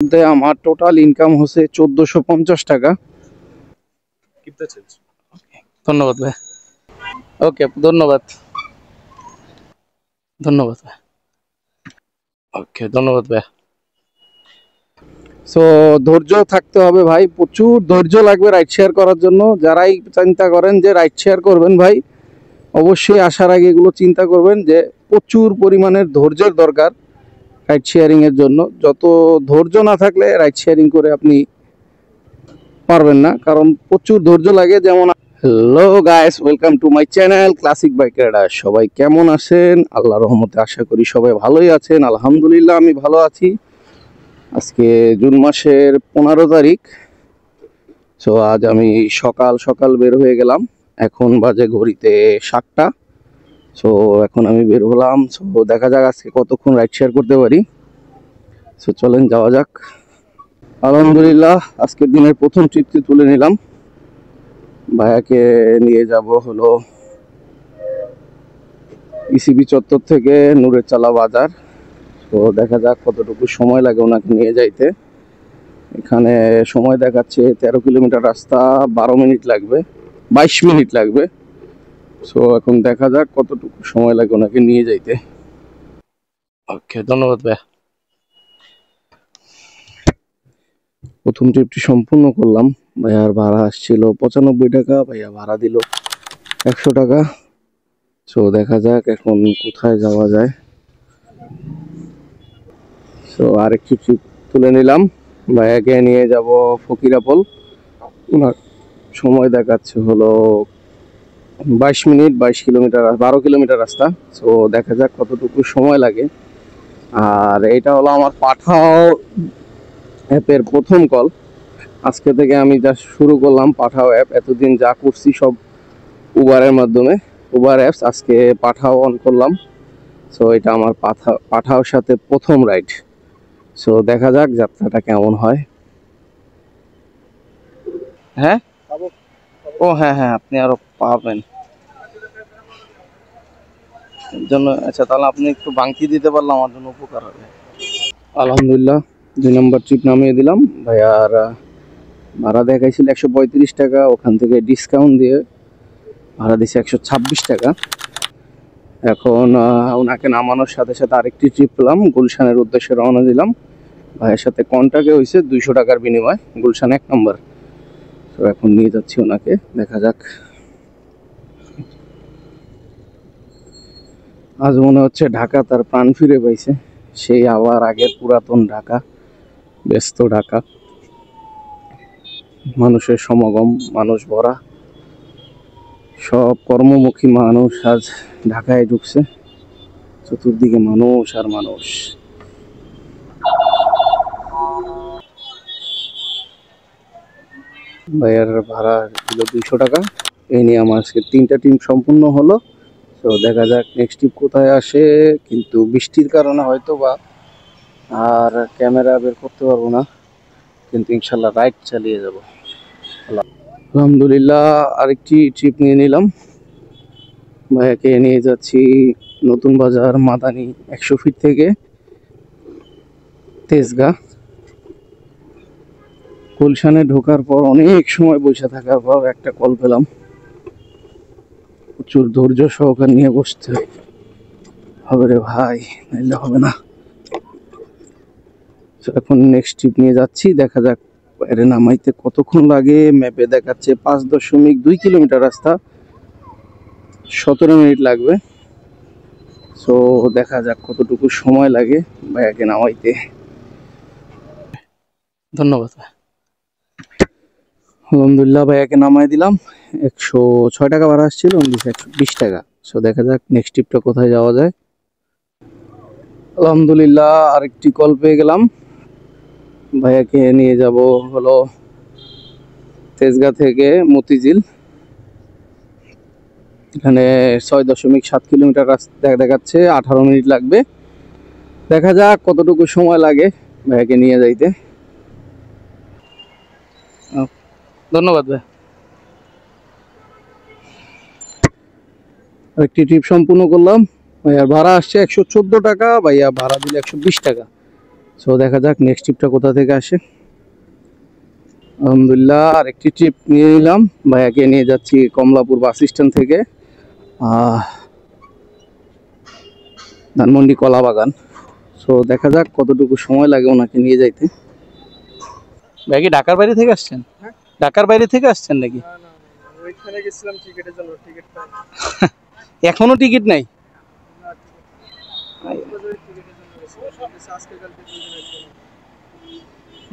আমার total income হচ্ছে 1450 টাকা। ধন্যবাদ ভাই। ওকে, ধন্যবাদ ধন্যবাদ ভাই। ওকে, ধন্যবাদ ভাই। সো ধৈর্য থাকতে হবে ভাই, প্রচুর ধৈর্য লাগবে রাইড শেয়ার করার জন্য। যারাই চিন্তা করেন যে রাইড শেয়ার করবেন ভাই, অবশ্যই আসার আগে এগুলো চিন্তা করবেন যে প্রচুর পরিমাণের ধৈর্যের দরকার রাইড শেয়ারিং এর জন্য। যত ধৈর্য না থাকলে রাইড শেয়ারিং করে আপনি পারবেন না, কারণ প্রচুর ধৈর্য লাগে। যেমন hello guys, welcome to my channel classic bike rider. সবাই কেমন আছেন? আল্লাহর রহমতে আশা করি সবাই ভালোই আছেন। আলহামদুলিল্লাহ আমি ভালো আছি। আজকে জুন মাসের 15 তারিখ। সো আজ আমি সকাল সকাল বের হয়ে গেলাম। এখন বাজে ঘড়িতে 7টা। সো এখন আমি বের হলাম। সো দেখা যাক আজকে কতক্ষণ রাইড শেয়ার করতে পারি। সো চলেন যাওয়া যাক। আলহামদুলিল্লাহ আজকের দিনের প্রথম ট্রিপটি তুলে নিলাম। ভাইয়াকে নিয়ে যাব হলো ইসিবি চত্বর থেকে নূরের চালা বাজার। তো দেখা যাক কতটুকু সময় লাগে ওনাকে নিয়ে যাইতে। এখানে সময় দেখাচ্ছে 13 কিলোমিটার রাস্তা, 12 মিনিট লাগবে, 22 মিনিট লাগবে। সো এখন দেখা যাক কতটুকু সময় লাগে ওনাকে নিয়ে যাইতে। ওকে, ধন্যবাদ ভাইয়া। প্রথম ট্রিপটি সম্পূর্ণ করলাম। ভাইয়ার ভাড়া আসছিল 95 টাকা, ভাইয়া ভাড়া দিল 100 টাকা। সো দেখা যাক এখন কোথায় যাওয়া যায়। সো আরেকটি ট্রিপ তুলে নিলাম। ভাইয়াকে নিয়ে যাব ফকিরাপোল। ওনার সময় দেখাচ্ছে হলো 22 মিনিট, 22 কিলোমিটার, 12 কিলোমিটার রাস্তা। সো দেখা যাক কতটুকু সময় লাগে। আর এটা হলো আমার পাঠাও অ্যাপের প্রথম কল। আজকে থেকে আমি যা শুরু করলাম পাঠাও অ্যাপ। এতদিন যা করছি সব উবারের মাধ্যমে, উবার অ্যাপস। আজকে পাঠাও অন করলাম। সো এটা আমার পাঠাওর সাথে প্রথম রাইড। সো দেখা যাক যাত্রাটা কেমন হয়। হ্যাঁ, ও হ্যাঁ হ্যাঁ, আপনি আরো পাবেন জন্য। আচ্ছা, তাহলে আপনি একটু বাংকি দিতে পারলে আমার জন্য উপকার হবে। আলহামদুলিল্লাহ 2 নম্বর ট্রিপ নামিয়ে দিলাম। ভাইয়ার ভাড়া দেখাইছিল 135 টাকা, ওখান থেকে ডিসকাউন্ট দিয়ে ভাড়া দিছে 126 টাকা। এখন ওনাকে নামানোর সাথে সাথে আরেকটি ট্রিপ পেলাম, গুলশানের উদ্দেশ্যে রওনা দিলাম। ভাইয়ের সাথে কন্ট্যাক্টে হয়েছে 200 টাকার বিনিময়, গুলশান 1 নম্বর। তো এখন নিয়ে যাচ্ছি ওনাকে, দেখা যাক। আজ মনে হচ্ছে ঢাকা তার প্রাণ ফিরে পাইছে। সেই আবার আগের পুরাতন ঢাকা, ব্যস্ত ঢাকা, মানুষের সমাগম, মানুষ ভরা, সব কর্মমুখী মানুষ আজ ঢাকায় ঢুকছে। চতুর্দিকে মানুষ আর মানুষ। ভাইয়ার ভাড়া ছিল 200 টাকা। এই নিয়ে আমার আজকে 3টা ট্রিপ সম্পূর্ণ হলো। তো দেখা যাক নেক্সট ট্রিপ কোথায় আসে। কিন্তু বৃষ্টির কারণে হয়তো বা আর ক্যামেরা বের করতে পারবো না, কিন্তু ইনশাল্লাহ রাইড চালিয়ে যাব। আলহামদুলিল্লাহ আরেকটি ট্রিপ নিয়ে নিলাম। ভাইয়াকে নিয়ে যাচ্ছি নতুন বাজার মাদানি 100 ফিট থেকে তেজগাঁ। গুলশানে ঢোকার পর অনেক সময় বসে থাকার পর একটা কল পেলাম। প্রচুর ধৈর্য সহকার নিয়ে বসতে হবে রে ভাই, নাইলে হবে না। এখন নেক্সট ট্রিপ নিয়ে যাচ্ছি, দেখা যাক বাইরে নামাইতে কতক্ষণ লাগে। ম্যাপে দেখাচ্ছে 5.2 কিলোমিটার রাস্তা, 17 মিনিট লাগবে। সো দেখা যাক কতটুকু সময় লাগে ভাইয়াকে নামাইতে। ধন্যবাদ। আলহামদুলিল্লাহ ভাইয়াকে নামাই দিলাম। 106 টাকা ভাড়া আসছিল, 120 টাকা। সো দেখা যাক নেক্সট ট্রিপটা কোথায় যাওয়া যায়। আলহামদুলিল্লাহ আরেকটি কল পেয়ে গেলাম। ভাইয়াকে নিয়ে যাব হলো তেজগাঁ থেকে মতিঝিল। এখানে 6.7 কিলোমিটার রাস্তা দেখাচ্ছে, 18 মিনিট লাগবে। দেখা যাক কতটুকু সময় লাগে ভাইয়াকে নিয়ে যাইতে। ধন্যবাদ ভাই। আরেকটি ট্রিপ সম্পূর্ণ করলাম। ভাইয়ার ভাড়া আসছে 114 টাকা, ভাইয়া ভাড়া দিল 120 টাকা। সো দেখা যাক নেক্সট ট্রিপটা কোথা থেকে আসে। আলহামদুলিল্লাহ আরেকটি ট্রিপ নিয়ে নিলাম, ভাইয়াকে নিয়ে যাচ্ছি কমলাপুর বাস স্ট্যান্ড থেকে ধানমন্ডি কলা বাগান। সো দেখা যাক কতটুকু সময় লাগে ওনাকে নিয়ে যাইতে। ভাই কি ঢাকার বাইরে থেকে আসছেন? ঢাকার বাইরে থেকে আসছেন নাকি? ওইখানে গেছিলাম টিকিটের জন্য, টিকিট পাই এখনো টিকিট নাই?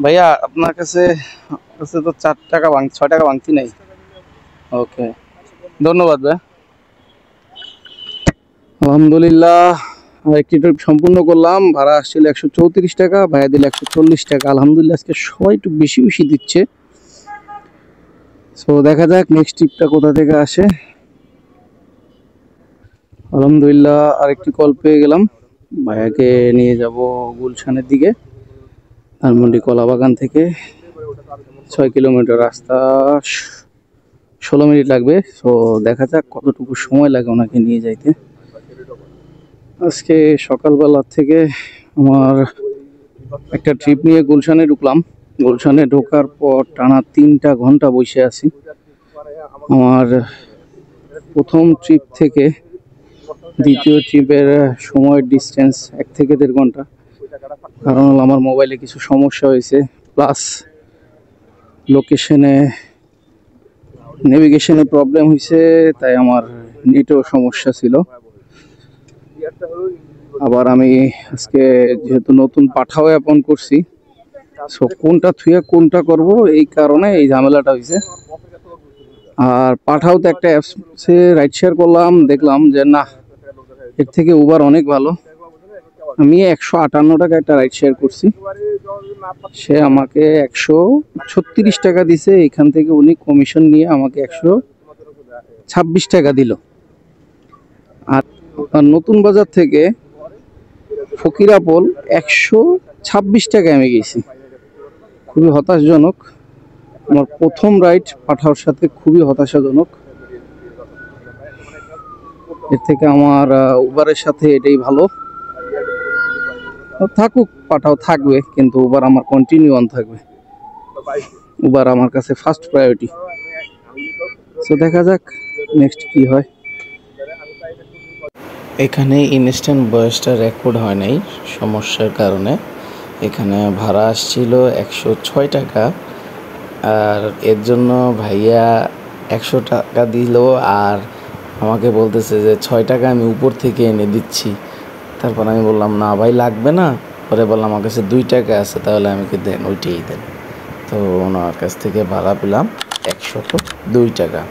ভাইয়া আপনার কাছে তো 4 টাকা 6 টাকা ভাঙতি নাই। ওকে ধন্যবাদ ভাই। আলহামদুলিল্লাহ একটি ট্রিপ সম্পূর্ণ করলাম, ভাড়া আসছিল 134 টাকা, ভাইয়া দিল 140 টাকা। আলহামদুলিল্লাহ আজকে সবাই একটু বেশি বেশি দিচ্ছে। সো দেখা যাক নেক্সট ট্রিপটা কোথা থেকে আসে। আলহামদুলিল্লাহ আরেকটি কল পেয়ে গেলাম, ভাইয়াকে নিয়ে যাব গুলশানের দিকে ধানমন্ডি কলা বাগান থেকে। 6 কিলোমিটার রাস্তা, 16 মিনিট লাগবে। সো দেখা যাক কতটুকু সময় লাগে ওনাকে নিয়ে যাইতে। আজকে সকালবেলা থেকে আমার একটা ট্রিপ নিয়ে গুলশানে ঢুকলাম। গুলশানে ঢোকার পর টানা 3টা ঘন্টা বসে আছি। আমার প্রথম ট্রিপ থেকে দ্বিতীয় ট্রিপের সময়ের ডিস্টেন্স 1 থেকে 1.5 ঘন্টা। কারণ হলো আমার মোবাইলে কিছু সমস্যা হয়েছে, প্লাস নেভিগেশনে প্রবলেম হয়েছে, তাই আমার নেটও সমস্যা ছিল। আবার আমি আজকে যেহেতু নতুন পাঠাও অ্যাপন করছি, সো কোনটা থুয়ে কোনটা করব এই কারণে এই ঝামেলাটা হয়েছে। আর পাঠাও তো একটা অ্যাপসে রাইড শেয়ার করলাম, দেখলাম যে না, এর থেকে উবার অনেক ভালো। আমি 158 টাকা একটা রাইড শেয়ার করছি, সে আমাকে 136 টাকা দিছে। এখান থেকে উনি কমিশন নিয়ে আমাকে 126 টাকা দিল। আর নতুন বাজার থেকে ফকিরাপোল 126 টাকায় আমি গেছি। খুবই হতাশজনক, আমার প্রথম রাইড পাঠাওর সাথে খুবই হতাশাজনক। এর থেকে আমার উবারের সাথে এটাই ভালো। থাকুক, পাঠাও থাকবে, কিন্তু উবার আমার কন্টিনিউ অন থাকবে। উবার আমার কাছে ফার্স্ট প্রায়োরিটি। সো দেখা যাক নেক্সট কি হয়। এখানে ইনস্ট্যান্ট ভয়েসটা রেকর্ড হয় নাই সমস্যার কারণে। এখানে ভাড়া আসছিল 106 টাকা, আর এর জন্য ভাইয়া 100 টাকা দিল, আর আমাকে বলতেছে যে 6 টাকা আমি উপর থেকে এনে দিচ্ছি। তারপর আমি বললাম না ভাই লাগবে না, পরে বললাম আমার কাছে 2 টাকা আছে, তাহলে আমাকে দেন, ওইটাই দেন। তো ওনার কাছ থেকে ভাড়া পেলাম 102 টাকা।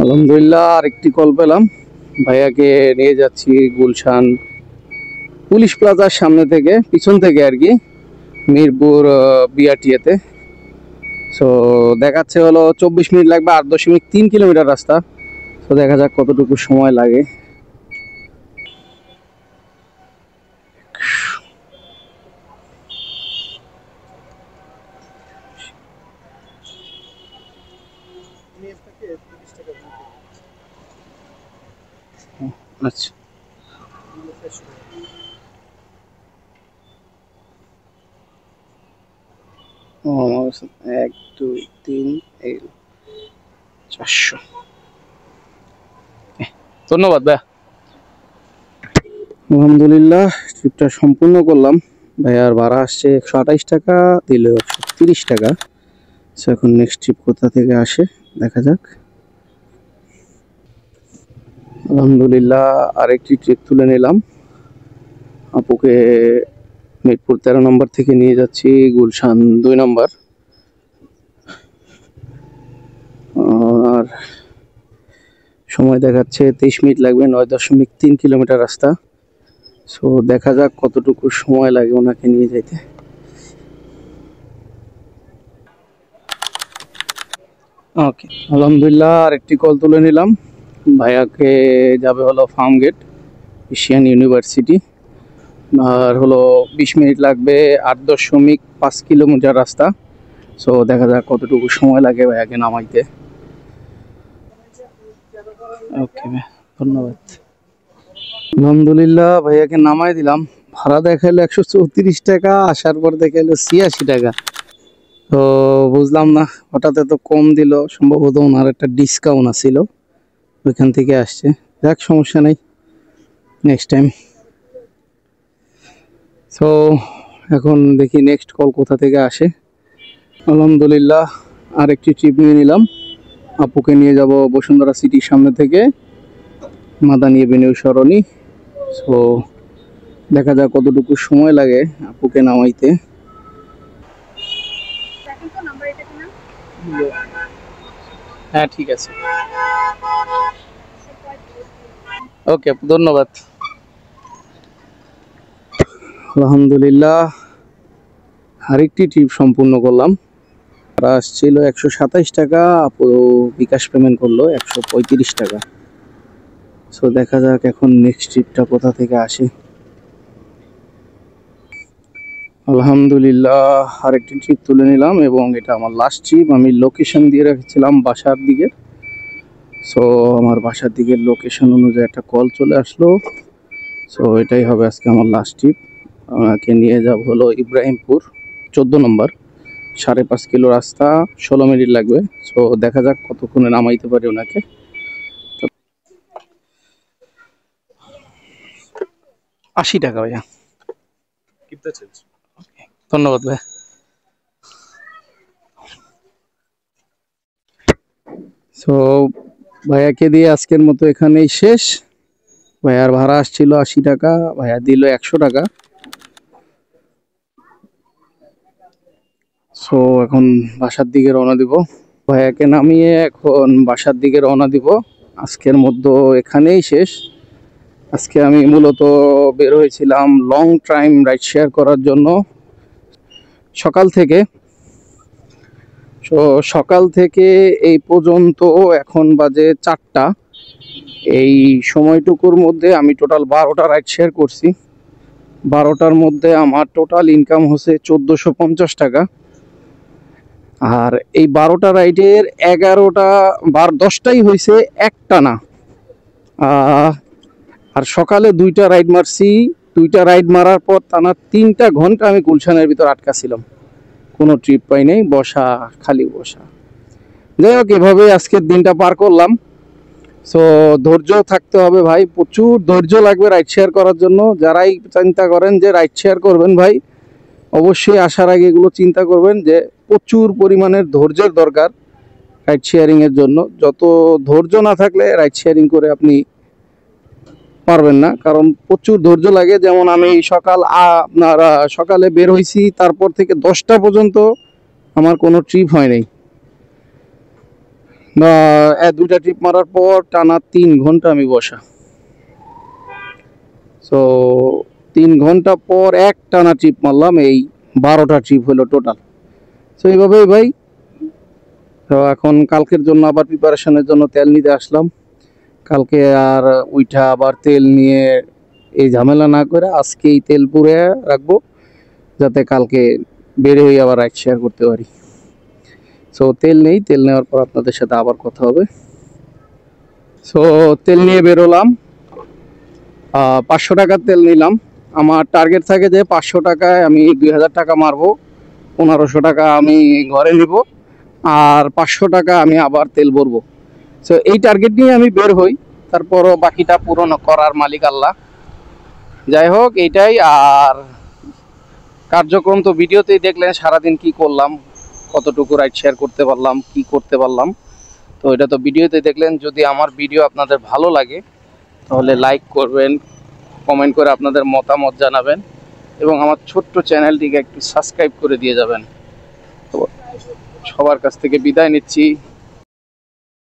আলহামদুলিল্লাহ আরেকটি কল পেলাম, ভাইয়াকে নিয়ে যাচ্ছি গুলশান পুলিশ প্লাজার সামনে থেকে, পিছন থেকে আর কি, মিরপুর বিআরটিএতে। সো দেখাচ্ছে হলো 24 মিনিট লাগবে, 8.3 কিলোমিটার রাস্তা। তো দেখা যাক কতটুকু সময় লাগে। আচ্ছা, 1 2 3 400। ধন্যবাদ ভাইয়া। আলহামদুলিল্লাহ ট্রিপটা সম্পূর্ণ করলাম। ভাইয়ার ভাড়া আসছে 128 টাকা, দিল 130 টাকা। সো এখন নেক্সট ট্রিপ কোথা থেকে আসে দেখা যাক। আলহামদুলিল্লাহ আরেকটি ট্রিপ তুলে নিলাম, আপুকে মিরপুর 13 নম্বর থেকে নিয়ে যাচ্ছি গুলশান 2 নম্বর। আর সময় দেখাচ্ছে 23 মিনিট লাগবে, 9.3 কিলোমিটার রাস্তা। সো দেখা যাক কতটুকু সময় লাগে ওনাকে নিয়ে যেতে। ওকে আলহামদুলিল্লাহ আরেকটি কল তুলে নিলাম, ভাইয়াকে যাবে হলো ফার্ম গেট এশিয়ান ইউনিভার্সিটি, আর হলো 20 মিনিট লাগবে, 8.5 কিলোমিটার রাস্তা। সো দেখা যাক কতটুকু সময় লাগে ভাইয়াকে নামাইতে। ওকে ধন্যবাদ। আলহামদুলিল্লাহ ভাইয়াকে নামাই দিলাম, ভাড়া দেখাইলো 134 টাকা, আসার পর দেখাইলো 86 টাকা। তো বুঝলাম না, হঠাৎ এত কম দিল, সম্ভবত ওনার একটা ডিসকাউন্ট আছিল, ওইখান থেকে আসছে। যাক, সমস্যা নেই, নেক্সট টাইম। তো এখন দেখি নেক্সট কল কোথা থেকে আসে। আলহামদুলিল্লাহ আরেকটি ট্রিপ নিয়ে নিলাম, আপুকে নিয়ে যাব বসুন্ধরা সিটির সামনে থেকে মাদানী এভিনিউ সরণি। সো দেখা যাক কতটুকু সময় লাগে আপুকে নামাইতে। হ্যাঁ, ঠিক আছে, ওকে, ধন্যবাদ। আলহামদুলিল্লাহ আরেকটি ট্রিপ সম্পূর্ণ করলাম। ভাড়া আসছিল 127 টাকা, আপু বিকাশ পেমেন্ট করলো 135 টাকা। সো দেখা যাক এখন নেক্সট ট্রিপটা কোথা থেকে আসে। আলহামদুলিল্লাহ আরেকটি ট্রিপ তুলে নিলাম এবং এটা আমার লাস্ট ট্রিপ। আমি লোকেশন দিয়ে রেখেছিলাম বাসার দিকে। সো আমার বাসার দিকের লোকেশন অনুযায়ী একটা কল চলে আসলো। সো এটাই হবে আজকে আমার লাস্ট ট্রিপ। আমাকে নিয়ে যাব হলো ইব্রাহিমপুর 14 নম্বর, 5.5 কিলো রাস্তা, 16 মিনিট লাগবে। সো দেখা যাক কতক্ষণে নামাইতে পারি ওনাকে। 80 টাকা ভাইয়া, ধন্যবাদ ভাই। সো ভাইয়াকে দিয়ে আজকের মতো এখানেই শেষ। ভাইয়ার ভাড়া আসছিল 80 টাকা, ভাইয়া দিল 100 টাকা। সো এখন বাসার দিকে রওনা দিব, ভাইয়াকে নামিয়ে এখন বাসার দিকে রওনা দিব। আজকের মধ্যে এখানেই শেষ। আজকে আমি মূলত বের হয়েছিলাম লং টাইম রাইড শেয়ার করার জন্য সকাল থেকে। সো সকাল থেকে এই পর্যন্ত এখন বাজে 4টা। এই সময়টুকুর মধ্যে আমি টোটাল 12টা রাইড শেয়ার করছি। 12টার মধ্যে আমার টোটাল ইনকাম হচ্ছে 1450 টাকা। আর এই 12টা রাইডের 11টা 10টাই হয়েছে একটানা। আর সকালে 2টা রাইড মারছি। 2টা রাইড মারার পর টানা 3টা ঘন্টা আমি গুলশানের ভিতর আটকা ছিলাম, কোনো ট্রিপ পাই নাই, বসা, খালি বসা। যাই হোক, এভাবে আজকের দিনটা পার করলাম। সো ধৈর্য থাকতে হবে ভাই, প্রচুর ধৈর্য লাগবে রাইড শেয়ার করার জন্য। যারাই চিন্তা করেন যে রাইড শেয়ার করবেন ভাই, অবশ্যই আসার আগে এগুলো চিন্তা করবেন যে প্রচুর পরিমাণের ধৈর্যের দরকার রাইড শেয়ারিংয়ের জন্য। যত ধৈর্য না থাকলে রাইড শেয়ারিং করে আপনি পারবেন না, কারণ প্রচুর ধৈর্য লাগে। যেমন আমি সকালে বের হয়েছি, তারপর থেকে 10টা পর্যন্ত আমার কোনো ট্রিপ হয় নাই। 2টা ট্রিপ মারার পর টানা 3 ঘন্টা আমি বসা। সো 3 ঘন্টা পর এক টানা ট্রিপ মারলাম, এই 12টা ট্রিপ হলো টোটাল। সো এইভাবেই ভাই। তো এখন কালকের জন্য আবার প্রিপারেশনের জন্য তেল নিতে আসলাম। কালকে আর উইঠা আবার তেল নিয়ে এই ঝামেলা না করে আজকেই তেল পুরে রাখবো, যাতে কালকে বের হয়ে আবার রাইড শেয়ার করতে পারি। সো তেল নেই, তেল নেওয়ার পর আপনাদের সাথে আবার কথা হবে। সো তেল নিয়ে বেরোলাম, 500 টাকার তেল নিলাম। আমার টার্গেট থাকে যে 500 টাকায় আমি 2000 টাকা মারবো, 1500 টাকা আমি ঘরে নিব, আর 500 টাকা আমি আবার তেল ভরবো। সো এই টার্গেট নিয়ে আমি বের হই, তারপরও বাকিটা পূরণ করার মালিক আল্লাহ। যাই হোক, এইটাই। আর কার্যক্রম তো ভিডিওতেই দেখলেন, সারাদিন কি করলাম, কতটুকু রাইড শেয়ার করতে পারলাম, কি করতে পারলাম, তো এটা তো ভিডিওতে দেখলেন। যদি আমার ভিডিও আপনাদের ভালো লাগে তাহলে লাইক করবেন, কমেন্ট করে আপনাদের মতামত জানাবেন এবং আমার ছোট্ট চ্যানেলটিকে একটু সাবস্ক্রাইব করে দিয়ে যাবেন। তো সবার কাছ থেকে বিদায় নিচ্ছি।